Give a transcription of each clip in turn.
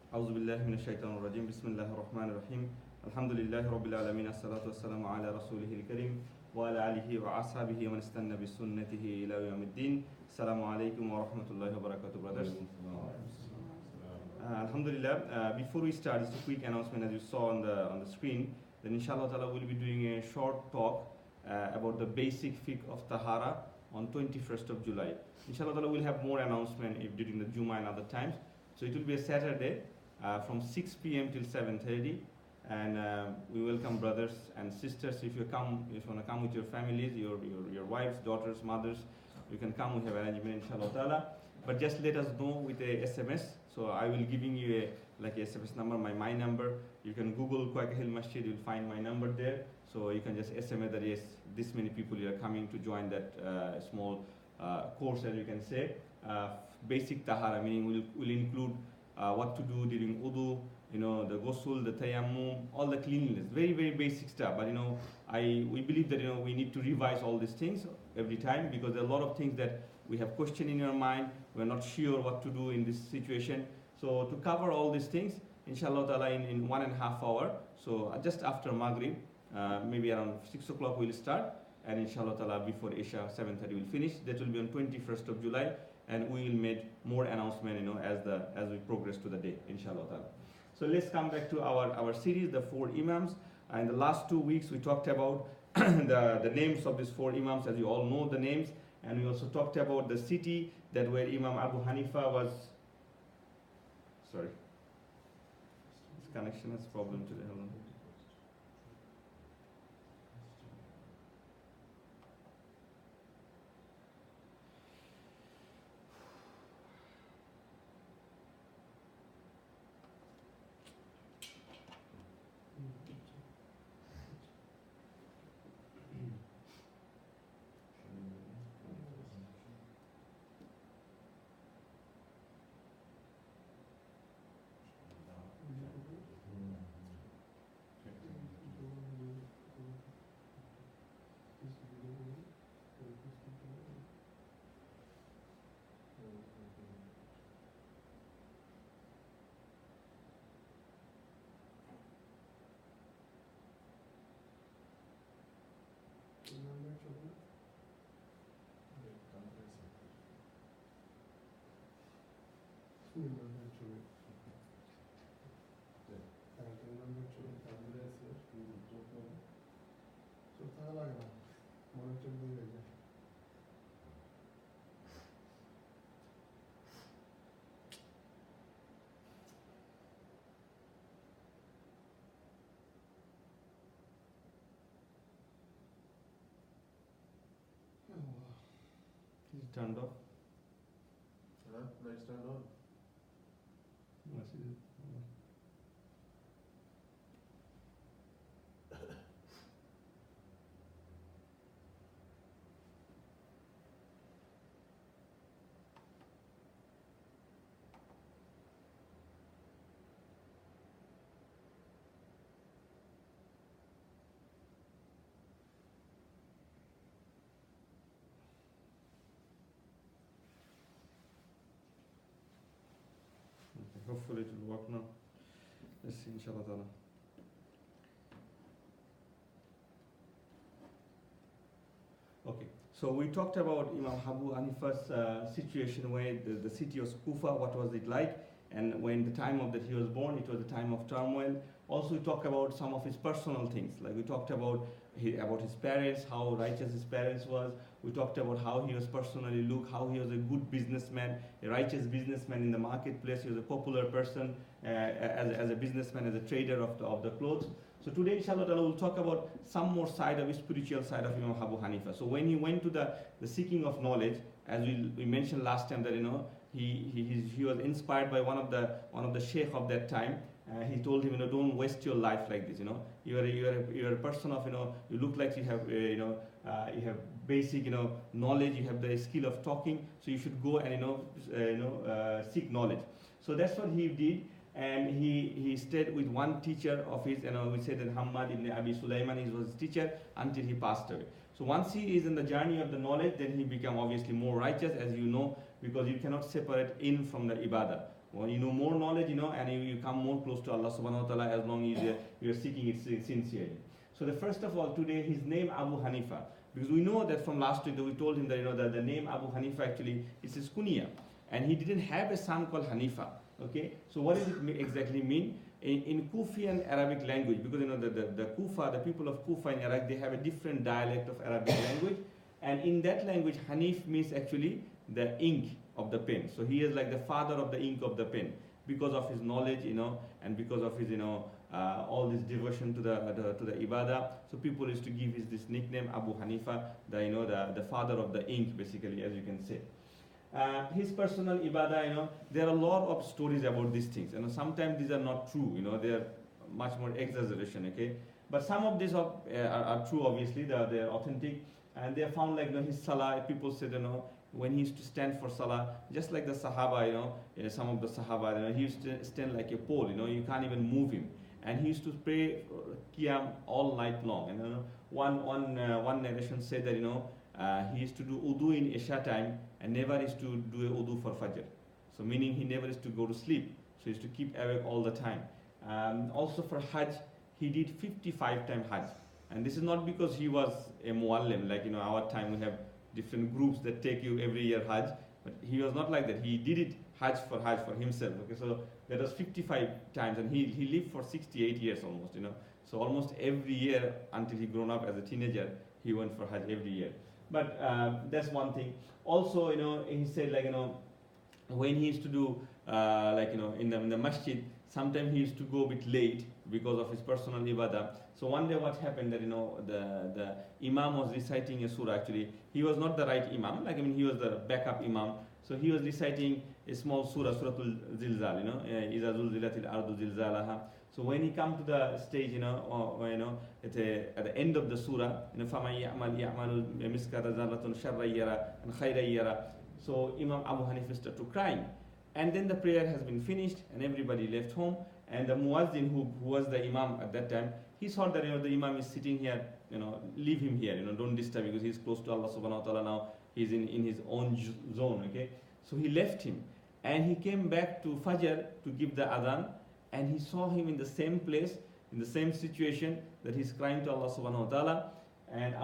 أعوذ بالله من الشيطان الرجيم بسم الله الرحمن الرحيم الحمد لله رب العالمين الصلاة والسلام على رسوله الكريم وعلى آله وأصحابه ومن استنى بسنته إلى يوم الدين. Assalamu alaikum wa rahmatullahi wa barakatuh, brothers. Alhamdulillah, before we start, just a quick announcement as you saw on the screen. Then inshallah ta'ala we'll be doing a short talk about the basic fiqh of Tahara on 21st of July. Inshallah ta'ala we'll have more announcement if during the Juma and other times. So it will be a Saturday from 6 p.m. till 7:30, and we welcome brothers and sisters. If you want to come with your families, your wives, daughters, mothers, you can come. We have arrangement inshallah ta'ala. But just let us know with a SMS. So I will giving you a SMS number, my number. You can Google Quaker Hill Masjid, you'll find my number there. So you can just SMS that yes, this many people are coming to join that small course, as you can say. Basic tahara, meaning will include what to do during wudu, the ghusl, the tayammum, all the cleanliness, very, very basic stuff. But we believe that we need to revise all these things every time, because there are a lot of things that we have question in our mind, we're not sure what to do in this situation. So to cover all these things, inshallah ta'ala in 1.5 hours, so just after Maghrib, maybe around 6 o'clock we'll start, and inshallah ta'ala before Isha 7:30 we'll finish. That will be on 21st of July, and we will make more announcement as we progress to the day, inshallah ta'ala. So let's come back to our series, the 4 Imams. In the last 2 weeks we talked about the names of these 4 Imams, as you all know the names. And we also talked about the city that where Imam Abu Hanifa was. Sorry, this connection has problem today. Hold on. Is it turned off? No, it's turned on. What is it? Hopefully it will work now. Let's see, inshallah ta'ala. Okay, so we talked about Imam Abu Hanifa's situation where the city of Kufa, what was it like, and when the time of that he was born, it was a time of turmoil. Also we talked about some of his personal things, like we talked about his parents, how righteous his parents was. We talked about how he was personally looked, how he was a good businessman, a righteous businessman in the marketplace. He was a popular person as a businessman, as a trader of the clothes. So today, inshallah, we'll talk about some more side of his spiritual side of Imam Abu Hanifa. So when he went to the seeking of knowledge, as we mentioned last time, that he was inspired by one of the sheikh of that time. He told him, don't waste your life like this. You're a person of, you look like you have, you have basic, knowledge. You have the skill of talking. So you should go and, seek knowledge. So that's what he did. And he stayed with one teacher of his, we said that Hamad ibn Abi Sulaiman was his teacher until he passed away. So once he is in the journey of the knowledge, then he become obviously more righteous, as you know, because you cannot separate in from the ibadah. Well, you know more knowledge, and you come more close to Allah subhanahu wa ta'ala as long as you're seeking it sincerely. So the first of all, today his name Abu Hanifa, because we know that from last week that we told him that that the name Abu Hanifa actually is his kunya, and he didn't have a son called Hanifa. Okay, so what does it exactly mean? In Kufian Arabic language, because the Kufa, the people of Kufa in Iraq, they have a different dialect of Arabic language, and in that language, Hanif means actually the ink of the pen. So he is like the father of the ink of the pen because of his knowledge, and because of his all this devotion to the ibadah. So people used to give this nickname Abu Hanifa, the father of the ink, basically, as you can say. His personal ibadah, there are a lot of stories about these things. Sometimes these are not true. They are much more exaggeration. Okay, but some of these are true. Obviously, they are authentic, and they are found like his salah. People said when he used to stand for salah, just like the Sahaba, some of the Sahaba, he used to stand like a pole. You can't even move him, and he used to pray qiyam all night long. And one narration said that he used to do wudu in Isha time and never used to do a wudu for Fajr. So meaning he never used to go to sleep. So he used to keep awake all the time. Also for Hajj, he did 55 times Hajj. And this is not because he was a muallim, like our time we have different groups that take you every year Hajj. But he was not like that. He did it Hajj for himself. Okay, so that was 55 times, and he lived for 68 years almost. So almost every year until he grown up as a teenager, he went for Hajj every year. But that's one thing. Also, he said when he used to do in the masjid, sometimes he used to go a bit late because of his personal ibadah. So one day what happened that the imam was reciting a surah. Actually, he was not the right imam. He was the backup imam. So he was reciting a small surah, Suratul Zilzal. Iza zulzilatil ardu zilzalaha. So when he come to the stage, at the end of the surah, فَمَنْ يَعْمَلْ يَعْمَلُ مِسْكَةَ ذَرَّةٌ شَرًّا يَرَى and خَيْرًا يَرَى. So Imam Abu Hanifa started crying. And then the prayer has been finished and everybody left home. And the muazzin who was the imam at that time, he saw that the imam is sitting here, leave him here, don't disturb because he's close to Allah subhanahu wa ta'ala now. He's in his own zone, okay? So he left him. And he came back to Fajr to give the adhan. And he saw him in the same place, in the same situation, that he's crying to Allah subhanahu wa ta'ala. And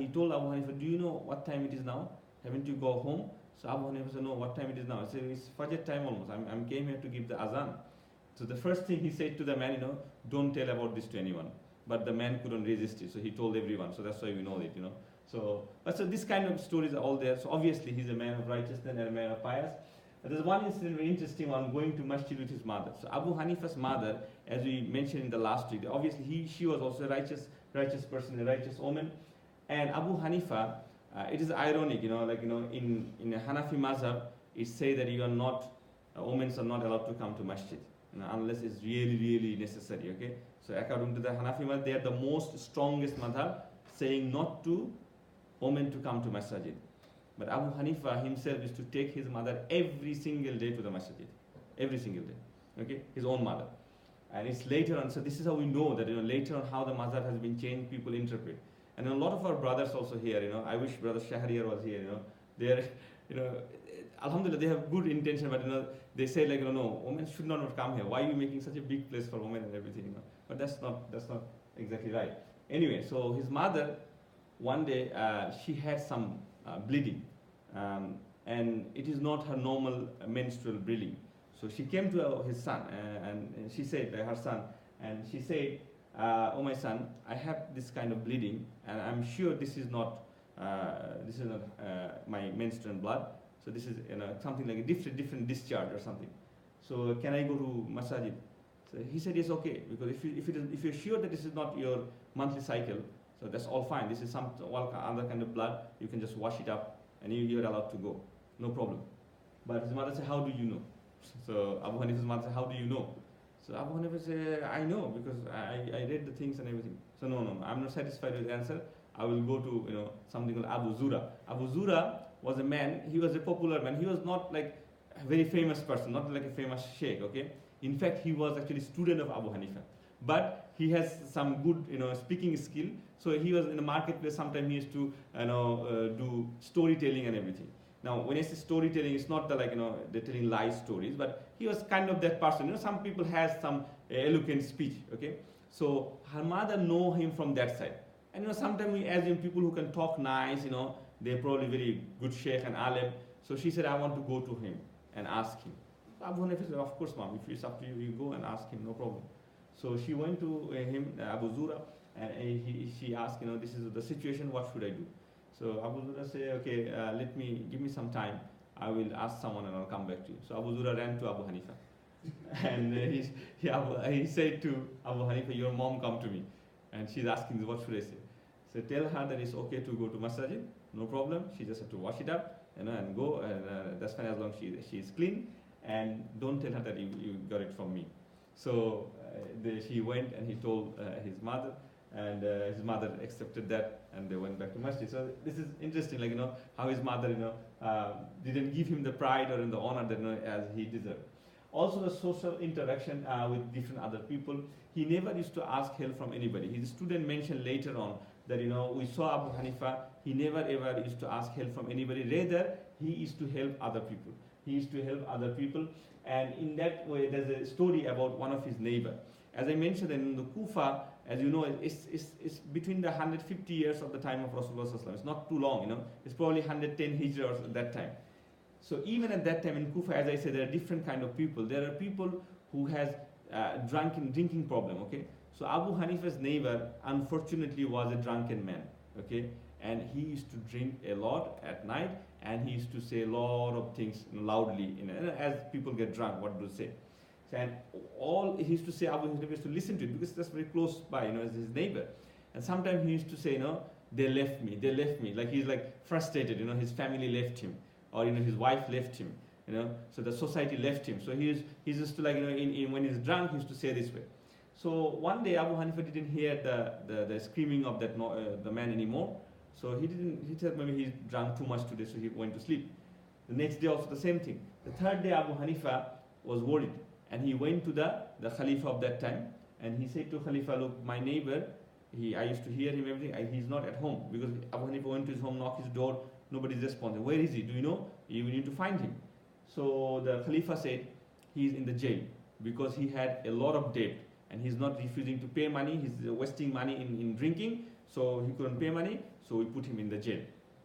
he told Abu Hanifa, do you know what time it is now? Haven't you go home? So Abu Hanifa said, no, what time it is now? I said, it's Fajr time almost. I came here to give the azan. So the first thing he said to the man, don't tell about this to anyone. But the man couldn't resist it, so he told everyone. So that's why we know it, So this kind of stories are all there. So obviously he's a man of righteousness and a man of pious. There's one incident, very interesting one, going to masjid with his mother. So Abu Hanifa's mother, as we mentioned in the last week, obviously she was also a righteous person, a righteous woman. And Abu Hanifa, it is ironic, in a Hanafi mazhab, it says that women are not allowed to come to masjid, unless it's really, really necessary, okay? So according to the Hanafi mazhab, they are the most strongest madhab, saying not to women to come to masjid. But Abu Hanifa himself used to take his mother every single day to the masjid. Every single day. Okay? His own mother. And it's later on, so this is how we know that later on how the mazhab has been changed, people interpret. And a lot of our brothers also here, I wish Brother Shahriar was here, they're, alhamdulillah, they have good intention, but they say no, women should not come here. Why are you making such a big place for women and everything, But that's not exactly right. Anyway, so his mother, one day, she had some bleeding, and it is not her normal menstrual bleeding. So she came to his son, and she said, her son, and she said, oh my son, I have this kind of bleeding, and I'm sure this is not my menstrual blood. So this is something like a different discharge or something. So can I go to masjid? So he said, yes, okay, because if you're sure that this is not your monthly cycle, so that's all fine. This is some other kind of blood. You can just wash it up, and you're allowed to go. No problem. But his mother said, how do you know? So Abu Hanifa's mother said, how do you know? So Abu Hanifa said, I know because I read the things and everything. So no, I'm not satisfied with the answer. I will go to something called Abu Zura. Abu Zura was a man. He was a popular man. He was not like a very famous person, not like a famous sheikh. Okay. In fact, he was actually a student of Abu Hanifa. But he has some good, speaking skill. So he was in the marketplace. Sometimes he used to, do storytelling and everything. Now, when I say storytelling, it's not the they're telling lie stories, but he was kind of that person. Some people has some eloquent speech, okay? So her mother know him from that side. And sometimes we assume people who can talk nice, they're probably very good sheikh and alim. So she said, I want to go to him and ask him. Abu Hanifa said, of course, mom, if it's up to you, you go and ask him, no problem. So she went to him, Abu Zura, and she asked, this is the situation, what should I do? So Abu Zura said, okay, give me some time. I will ask someone and I'll come back to you. So Abu Zura ran to Abu Hanifa. And he said to Abu Hanifa, your mom come to me. And she's asking, what should I say? So tell her that it's okay to go to masjid, no problem. She just has to wash it up, and go, and that's fine as long as she is clean. And don't tell her that you got it from me. So she went and he told his mother, and his mother accepted that, and they went back to masjid. So this is interesting, how his mother, didn't give him the pride or the honor that as he deserved. Also, the social interaction with different other people. He never used to ask help from anybody. His student mentioned later on that we saw Abu Hanifa. He never ever used to ask help from anybody. Rather, he used to help other people. He used to help other people, and in that way, there's a story about one of his neighbor. As I mentioned, in the Kufa, as you know, it's between the 150 years of the time of Rasulullah Sallallahu Alaihi Wasallam. It's not too long, It's probably 110 hijrahs at that time. So even at that time in Kufa, as I said, there are different kind of people. There are people who has drinking problem, okay? So Abu Hanifa's neighbor, unfortunately, was a drunken man, okay? And he used to drink a lot at night, and he used to say a lot of things loudly, as people get drunk, what do they say? And all he used to say, Abu Hanifa used to listen to it because that's very close by, as his neighbor. And sometimes he used to say, they left me, like he's like frustrated, his family left him, or his wife left him, so the society left him. So he's used to when he's drunk, he used to say this way. So one day Abu Hanifa didn't hear the screaming of that the man anymore. So he said maybe he's drunk too much today, so he went to sleep. The next day also the same thing. The third day Abu Hanifa was worried, and he went to the Khalifa of that time, and he said to Khalifa, look, my neighbor, I used to hear him everything, he's not at home, because Abu Hanifa went to his home, knocked his door, nobody's responding. Where is he? Do you know? You need to find him. So the Khalifa said, he's in the jail, because he had a lot of debt, and he's not refusing to pay money, he's wasting money in drinking, so he couldn't pay money, so we put him in the jail.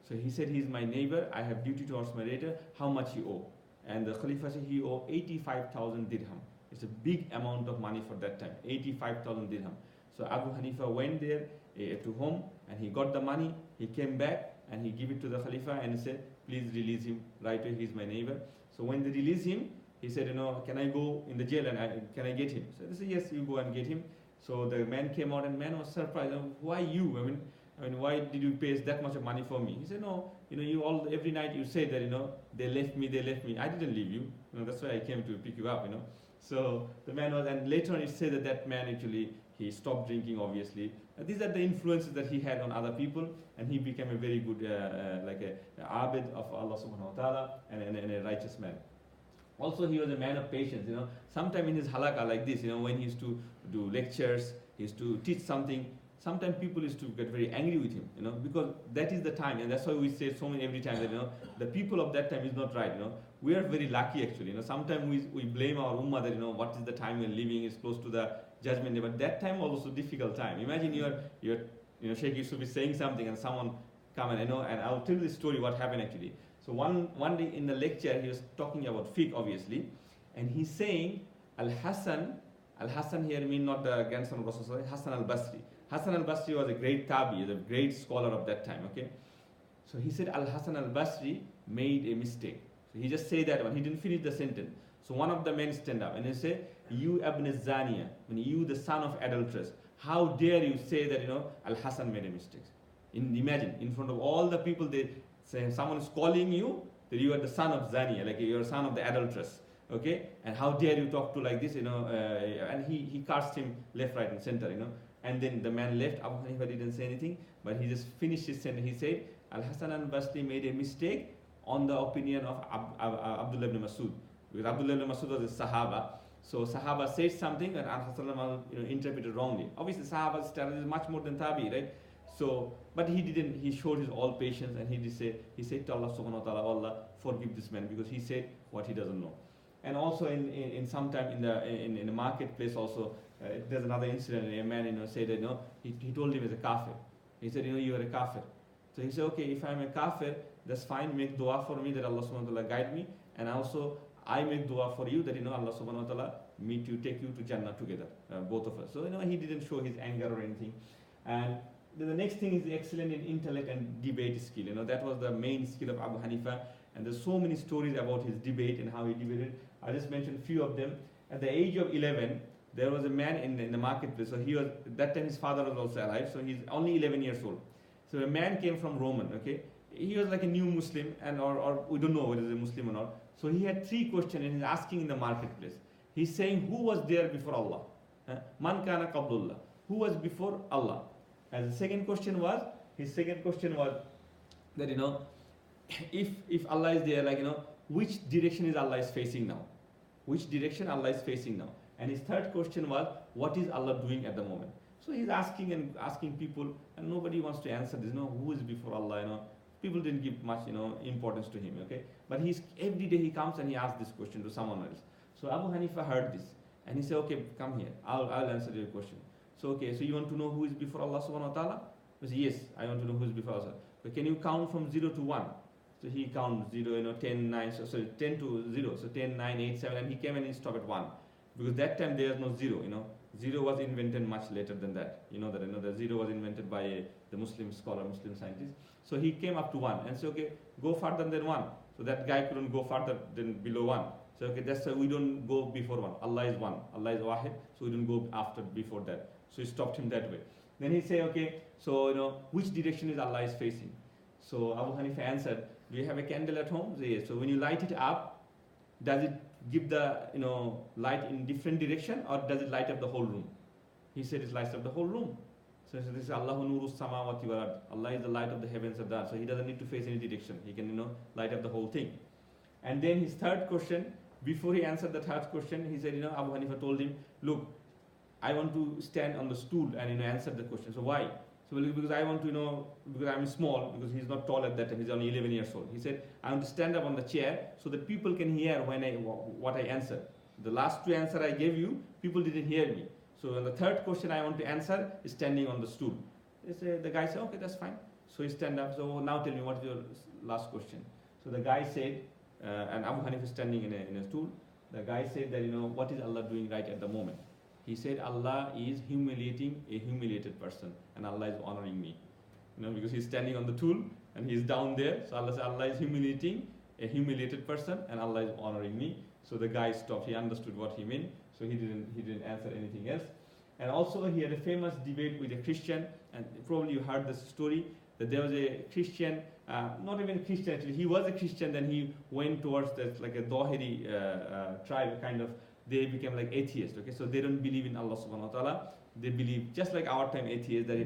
So he said, he's my neighbor, I have duty towards my neighbor, how much he owe? And the Khalifa said he owe 85,000 dirham. It's a big amount of money for that time, 85,000 dirham. So Abu Hanifa went there to home, and he got the money, he came back, and he gave it to the Khalifa, and he said, please release him right away, he's my neighbor. So when they released him, he said, can I go in the jail and can I get him? So they said, yes, you go and get him. So the man came out, and man was surprised. Why you? I mean, why did you pay that much of money for me? He said, no, you all every night you say that, they left me. I didn't leave you. That's why I came to pick you up, So the man was, and later on it said that man actually, he stopped drinking, obviously. These are the influences that he had on other people, and he became a very good, like a abid of Allah subhanahu wa ta'ala, and a righteous man. Also, he was a man of patience, Sometime in his halakha like this, when he used to do lectures, he used to teach something, sometimes people used to get very angry with him, because that is the time, and that's why we say so many every time that, the people of that time is not right, We are very lucky actually, Sometimes we blame our ummah that, what is the time we're living, is close to the judgment day, but that time was also difficult time. Imagine you're Sheikh used to be saying something and someone come and, and I'll tell you the story what happened actually. So one day in the lecture, he was talking about fiqh, obviously, and he's saying, Al-Hasan here means not the grandson of Rasulullah, Hassan al-Basri. Hassan al-Basri was a great tabi, a great scholar of that time, okay? So he said, Al-Hasan al-Basri made a mistake. So he just said that one, he didn't finish the sentence. So one of the men stand up and he said, you ibn Zaniya, you the son of adulteress, how dare you say that, Al-Hasan made a mistake? Imagine, in front of all the people, they say, someone is calling you, that you are the son of Zaniya, like you're a son of the adulteress. Okay, and how dare you talk to like this, and he cursed him left, right, and center, And then the man left. Abu Hanifa didn't say anything, but he just finished his sentence. He said, Al-Hasan al-Basri made a mistake on the opinion of Abdullah ibn Masud. Because Abdullah ibn Masud was a Sahaba. So Sahaba said something and Al-Hasan interpreted wrongly. Obviously, Sahaba's status is much more than Tabi, right? So, but he didn't. He showed his all patience, and he said to Allah Subhanahu wa Taala, Allah, forgive this man, because he said what he doesn't know. And also in sometime in the marketplace also, there's another incident. A man said that he told him as a kafir. He said, you are a kafir. So he said, okay, if I'm a kafir, that's fine. Make dua for me that Allah Subhanahu wa Taala guide me, and also I make dua for you that Allah Subhanahu wa Taala meet you, take you to Jannah together, both of us. So he didn't show his anger or anything. And the next thing is excellent in intellect and debate skill. That was the main skill of Abu Hanifa. And there's so many stories about his debate and how he debated. I just mentioned a few of them. At the age of 11, there was a man in the marketplace. So he was, at that time his father was also alive. So he's only 11 years old. So a man came from Roman, okay? He was like a new Muslim, or we don't know whether he's a Muslim or not. So he had 3 questions and he's asking in the marketplace. He's saying, who was there before Allah? Man kana qablullah. Who was before Allah? And the second question was, that if Allah is there, which direction is Allah is facing now? Which direction Allah is facing now? And his third question was, what is Allah doing at the moment? So he's asking people, and nobody wants to answer this. Who is before Allah? People didn't give much, importance to him. Okay, but every day he comes and he asks this question to someone else. So Abu Hanifa heard this, and he said, okay, come here. I'll answer your question. So okay, so you want to know who is before Allah Subhanahu wa Taala? He said, yes, I want to know who is before Allah. But can you count from 0 to 1? So he counts 0, 10, 9, so 10 to 0. So 10, 9, 8, 7, and he came and he stopped at 1. Because that time there was no 0, 0 was invented much later than that. The 0 was invented by the Muslim scholar, Muslim scientist. So he came up to 1 and said, okay, go further than 1. So that guy couldn't go further than below 1. So okay, that's why we don't go before 1. Allah is 1. Allah is Wahid. So we don't go before that. So he stopped him that way. Then he said, okay, so which direction is Allah is facing? So Abu Hanifa answered, do you have a candle at home? He said, yes. So when you light it up, does it give the light in different direction, or does it light up the whole room? He said it lights up the whole room. So this is Allahu nuru samawati wal ard. Allah is the light of the heavens and the earth. So he doesn't need to face any direction. He can light up the whole thing. And then his third question, before he answered the third question, he said, Abu Hanifa told him, look, I want to stand on the stool and answer the question. So why? So because I want to because I'm small, because he's not tall at that time, he's only 11 years old. He said, I want to stand up on the chair so that people can hear what I answer. The last 2 answers I gave you, people didn't hear me. So on the third question I want to answer is standing on the stool. The guy said, okay, that's fine. So he stand up. So now tell me, what is your last question? So the guy said, and Abu Hanifa is standing in a stool. The guy said that, what is Allah doing right at the moment? He said, Allah is humiliating a humiliated person, and Allah is honoring me. Because he's standing on the tool and he's down there. So Allah said, Allah is humiliating a humiliated person, and Allah is honoring me. So the guy stopped. He understood what he meant. So he didn't answer anything else. And also he had a famous debate with a Christian, and probably you heard this story, that there was a Christian, not even Christian actually, he was a Christian, then he went towards like a Dohiri tribe, kind of. They became like atheists, okay? So they don't believe in Allah Subhanahu wa Ta'ala. They believe, just like our time atheists, that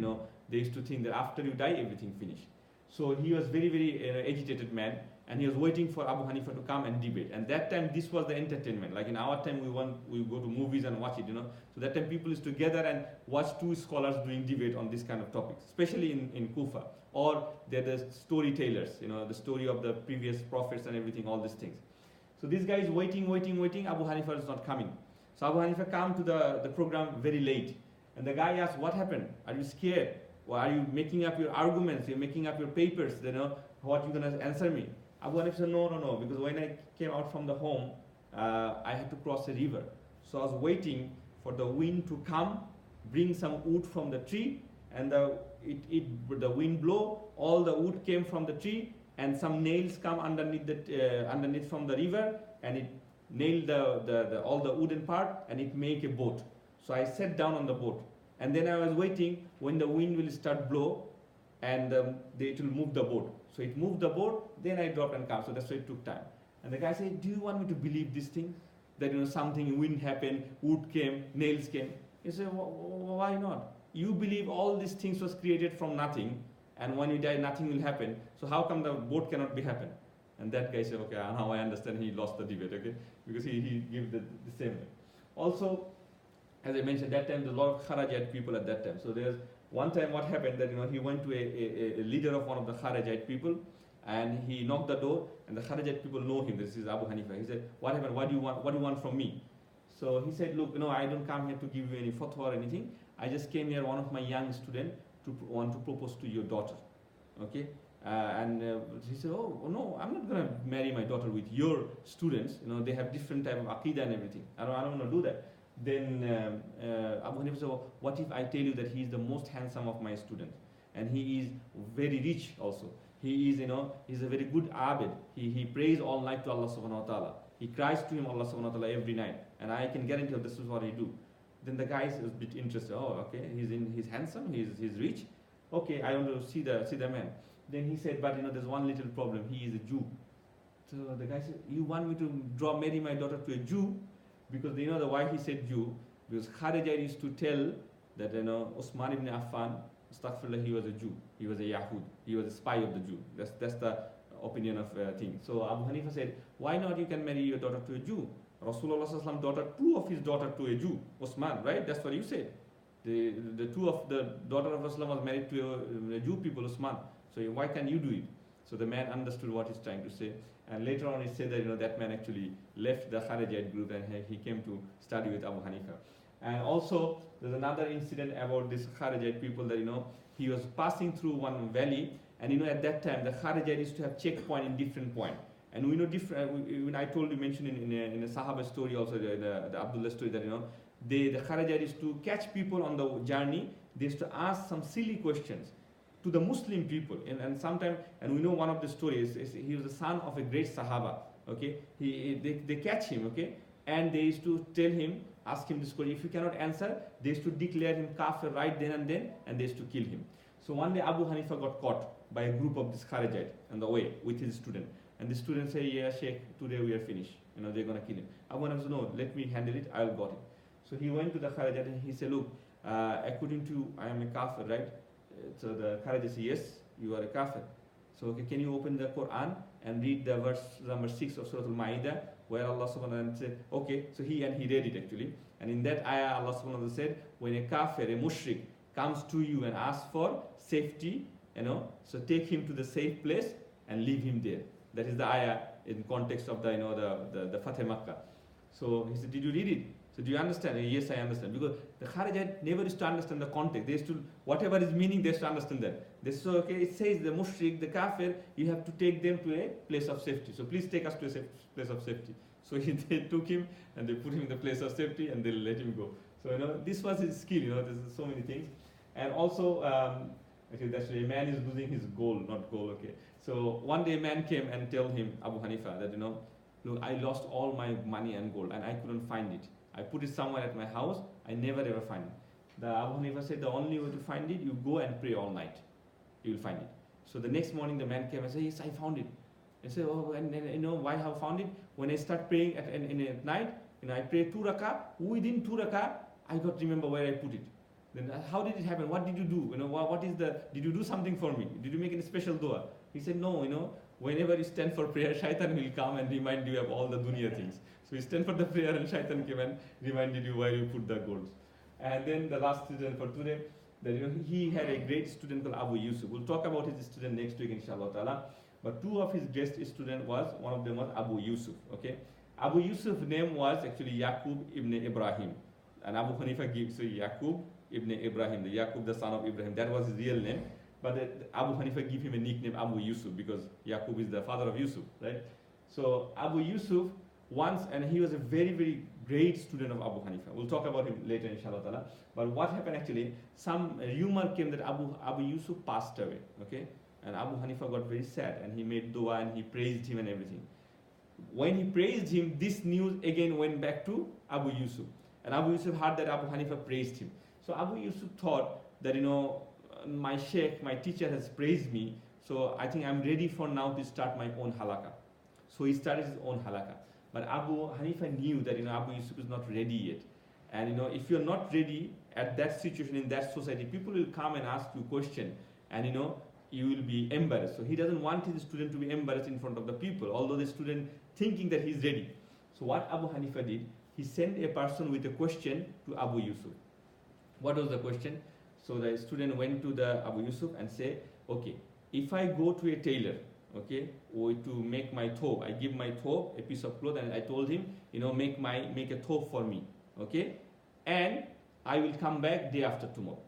they used to think that after you die, everything finished. So he was very, very agitated man, and he was waiting for Abu Hanifa to come and debate. And that time, this was the entertainment. Like in our time, we go to movies and watch it, So that time, people used to gather and watch 2 scholars doing debate on this kind of topics, especially in Kufa. Or they're the storytellers, the story of the previous prophets and everything, all these things. So this guy is waiting. Abu Hanifa is not coming. So Abu Hanifa came to the program very late. And the guy asked, what happened? Are you scared? Or are you making up your arguments? You're making up your papers, what you're going to answer me? Abu Hanifa said, no, because when I came out from the home, I had to cross a river. So I was waiting for the wind to come, bring some wood from the tree, and the wind blow, all the wood came from the tree, and some nails come underneath from the river, and it nailed all the wooden part, and it make a boat. So I sat down on the boat, and then I was waiting when the wind will start blow, and it will move the boat. So it moved the boat, then I dropped and come. So that's why it took time. And the guy said, do you want me to believe this thing? That something, wind happened, wood came, nails came. He said, why not? You believe all these things was created from nothing, and when you die, nothing will happen. So how come the boat cannot be happen? And that guy said, okay, now I understand. He lost the debate, okay? Because he gave the same way. Also, as I mentioned, that time, there was a lot of Kharajite people at that time. So there's one time what happened that he went to a leader of one of the Kharijite people, and he knocked the door, and the Kharijite people know him. This is Abu Hanifa. He said, "What happened? What do you want? What do you want from me?" So he said, "Look, I don't come here to give you any fatwa or anything. I just came here, one of my young students, to want to propose to your daughter." Okay. And he said, "Oh no, I'm not gonna marry my daughter with your students. They have different type of aqidah and everything. I don't want to do that." Then Abu Hanifa said, "What if I tell you that he is the most handsome of my students, and he is very rich also? He is, he's a very good abid. He prays all night to Allah subhanahu wa ta'ala. He cries to him, Allah subhanahu wa ta'ala, every night. And I can guarantee you this is what he do." Then the guy is a bit interested. "Oh, okay, he's handsome, he's rich. Okay, I want to see the man." Then he said, "But there's one little problem. He is a Jew." So the guy said, "You want me to marry my daughter to a Jew?" Because the why he said Jew, because Kharijite used to tell that Usman ibn Affan, astaghfirullah, he was a Jew, he was a Yahud, he was a spy of the Jew. That's the opinion of thing. So Abu Hanifa said, "Why not you can marry your daughter to a Jew? Rasulullah sallallahu alaihi wasallam daughter, two of his daughter to a Jew, Usman, right? That's what you said. The two of the daughter of Rasulullah was married to a Jew people, Usman. So why can't you do it?" So the man understood what he's trying to say. And later on, he said that that man actually left the Kharijite group and he came to study with Abu Hanifa. And also, there's another incident about this Kharijite people that he was passing through one valley, and at that time the Kharijite used to have checkpoint in different point. And we know different. When I mentioned in a Sahaba story also, the Abdullah story, that the Kharijite used to catch people on the journey. They used to ask some silly questions to the Muslim people, and sometimes, and we know one of the stories is he was the son of a great Sahaba. Okay, they catch him. Okay, and they used to tell him, ask him this question. If he cannot answer, they used to declare him kafir right then and then, and they used to kill him. So one day Abu Hanifa got caught by a group of this Kharijite on the way with his student, and the student say, "Yeah, Sheikh, today we are finished. They're gonna kill him." Abu Hanifa said, "No, let me handle it. I'll got it." So he went to the Kharijite and he said, "Look, according to I am a kafir, right?" So the Kharijite said, "Yes, you are a kafir. So okay, can you open the Quran and read the verse number 6 of Surah Al-Ma'idah, where Allah subhanahu wa ta'ala said," okay, so he read it actually. And in that ayah, Allah subhanahu wa ta'ala said, when a kafir, a mushrik, comes to you and asks for safety, so take him to the safe place and leave him there. That is the ayah in context of the Fateh Makkah. So he said, "Did you read it? So do you understand?" "Yes, I understand." Because the Kharijite never used to understand the context. They used to, whatever is meaning, they used to understand that. They said, "Okay, it says the mushrik, the kafir, you have to take them to a place of safety. So please take us to a place of safety." So they took him and they put him in the place of safety and they let him go. So this was his skill. There's so many things. And also, actually, that's a man is losing his gold, not gold. Okay. So one day a man came and told him, Abu Hanifa, that "Look, I lost all my money and gold and I couldn't find it. I put it somewhere at my house. I never ever find it." The Abu Hanifa said, "The only way to find it, you go and pray all night. You will find it." So the next morning, the man came and said, "Yes, I found it." I said, "Oh, and why have I found it? When I start praying at night, I pray 2 rakah. Within 2 rakah, I got to remember where I put it. Then how did it happen? What did you do? Did you do something for me? Did you make any special dua?" He said, "No, whenever you stand for prayer, shaitan will come and remind you of all the dunya things. So you stand for the prayer and shaitan came and reminded you where you put the golds." And then the last student for today, that he had a great student called Abu Yusuf. We'll talk about his student next week, inshallah ta'ala. But two of his guest students one of them was Abu Yusuf. Okay, Abu Yusuf's name was actually Yaqub ibn Ibrahim, and Abu Hanifa gives Yaqub ibn Ibrahim, the Yaqub, the son of Ibrahim. That was his real name. But Abu Hanifa gave him a nickname Abu Yusuf because Yaqub is the father of Yusuf, right? So Abu Yusuf and he was a very, very great student of Abu Hanifa. We'll talk about him later, inshallah ta'ala. But what happened actually, some rumor came that Abu Yusuf passed away, okay? And Abu Hanifa got very sad and he made dua and he praised him and everything. When he praised him, this news again went back to Abu Yusuf. And Abu Yusuf heard that Abu Hanifa praised him. So Abu Yusuf thought that, my sheikh, my teacher has praised me, so I think I'm ready for now to start my own halakha. So he started his own halakha. But Abu Hanifa knew that Abu Yusuf is not ready yet. And if you're not ready at that situation, in that society, people will come and ask you question, and you will be embarrassed. So he doesn't want his student to be embarrassed in front of the people, although the student thinking that he's ready. So what Abu Hanifa did, he sent a person with a question to Abu Yusuf. What was the question? So the student went to the Abu Yusuf and say, okay, if I go to a tailor, okay, or to make my thobe, I give my thobe a piece of cloth, and I told him, make a thobe for me, okay, and I will come back day after tomorrow.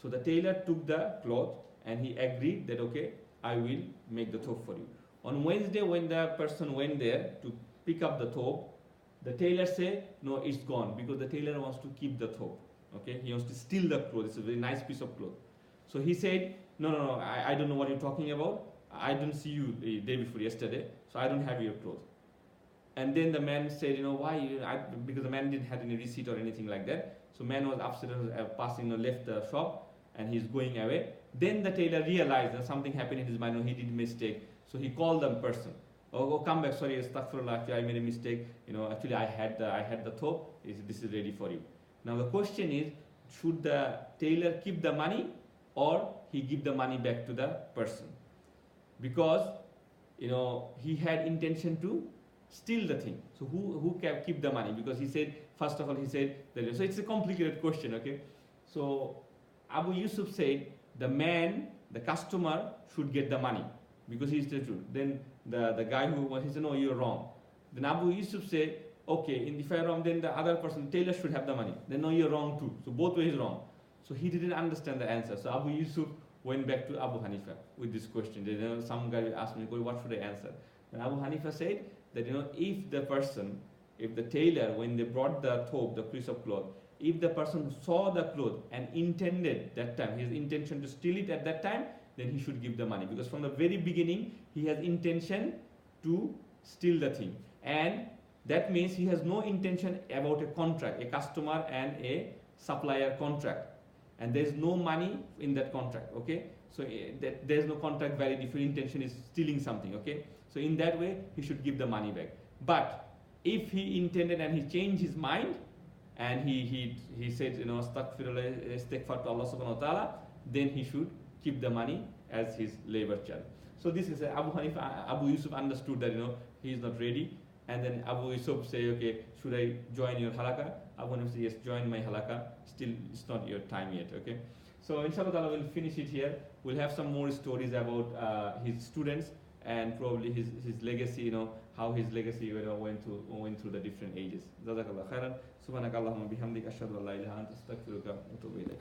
So the tailor took the cloth and he agreed that, okay, I will make the thobe for you. On Wednesday, when the person went there to pick up the thobe, the tailor said, no, it's gone, because the tailor wants to keep the thobe. Okay, he wants to steal the cloth. It's a very nice piece of cloth. So he said, no, I don't know what you're talking about. I didn't see you the day before yesterday, so I don't have your clothes. And then the man said, why? Because the man didn't have any receipt or anything like that. So man was upset, passing, left the shop, and he's going away. Then the tailor realized that something happened in his mind. He did a mistake. So he called the person. Oh, come back. Sorry, astaghfirullah. Actually, I made a mistake. Actually, I had the thobe. This is ready for you. Now the question is, should the tailor keep the money or he give the money back to the person? Because he had intention to steal the thing. So who can keep the money? Because he said, first of all, he said that. So it's a complicated question, okay? So Abu Yusuf said the customer should get the money because he's the truth. Then the guy he said, no, you're wrong. Then Abu Yusuf said, okay, if I'm wrong, then the other person, tailor, should have the money. Then no, you're wrong too. So both ways wrong. So he didn't understand the answer. So Abu Yusuf went back to Abu Hanifa with this question. Some guy asked me, what should I answer? And Abu Hanifa said that if the tailor, when they brought the thobe, the piece of cloth, if the person saw the cloth and intended that time, his intention to steal it at that time, then he should give the money. Because from the very beginning, he has intention to steal the thing. And that means he has no intention about a contract, a customer and a supplier contract. And there is no money in that contract, okay? So there is no contract valid if your intention is stealing something, okay? So in that way, he should give the money back. But if he intended and he changed his mind, and he said, istighfar to Allah subhanahu wa ta'ala, then he should keep the money as his labor charge. So this is Abu Yusuf understood that he is not ready. And then Abu Yusuf say, okay, should I join your halakha? Abu Hanifa says, yes, join my halakha. Still, it's not your time yet, okay? So inshallah we'll finish it here. We'll have some more stories about his students and probably his legacy, how his legacy went through the different ages. Jazakallah khairan. Subhanakallahumma bihamdik ashhadu an la ilaha illa anta astaghfiruka wa atubu ilayk.